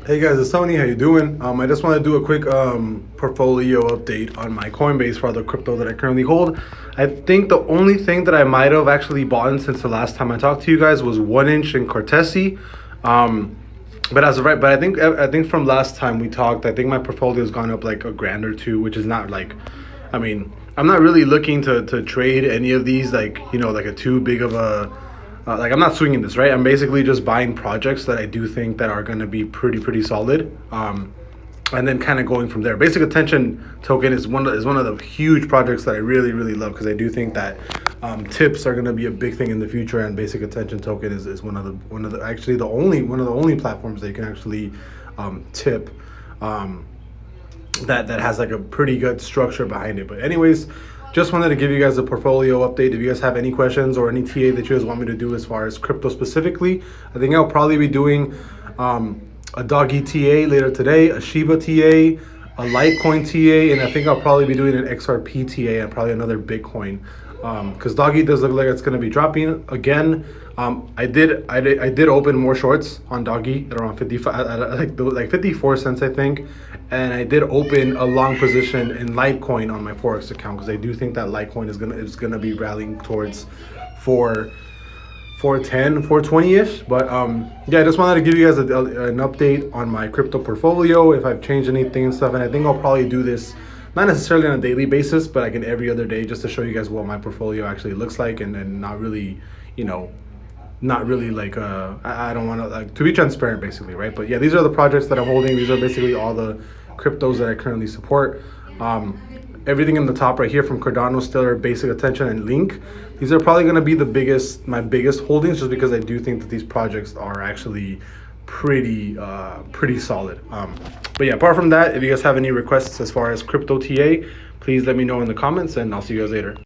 Hey guys, it's Tony. How you doing? I just want to do a quick portfolio update on my Coinbase for the crypto that I currently hold. I think the only thing that I might have actually bought since the last time I talked to you guys was 1 inch in Cortesi. But as of right, but I think from last time we talked, I think my portfolio has gone up like a grand or two, which is not like, I mean, I'm not really looking to trade any of these like like a too big of a like I'm not swinging this, right? I'm basically just buying projects that I do think that are going to be pretty solid, and then kind of going from there. Basic attention token is one of the huge projects that I really love because I do think that tips are going to be a big thing in the future, and basic attention token is one of the actually the only one of the only platforms that you can actually tip. That has like a pretty good structure behind it. But anyways, just wanted to give you guys a portfolio update. If you guys have any questions or any TA that you guys want me to do as far as crypto specifically, I think I'll probably be doing a doggy TA later today, a Shiba TA, a Litecoin TA, and I think I'll probably be doing an XRP TA and probably another Bitcoin. Because doggy does look like it's going to be dropping again. I did open more shorts on doggy at around 55, like 54 cents, I think, and I did open a long position in Litecoin on my forex account because I do think that Litecoin is gonna be rallying towards 410, 420-ish. But yeah, I just wanted to give you guys an update on my crypto portfolio, if I've changed anything and stuff. And I think I'll probably do this not necessarily on a daily basis, but like in every other day, just to show you guys what my portfolio actually looks like, and not really, not really like I don't want to, like, to be transparent basically, right? But yeah, these are the projects that I'm holding. These are basically all the cryptos that I currently support. Everything in the top right here from Cardano, Stellar, Basic Attention, and Link. These are probably going to be my biggest holdings, just because I do think that these projects are actually pretty solid. But yeah, apart from that, if you guys have any requests as far as crypto TA, please let me know in the comments, and I'll see you guys later.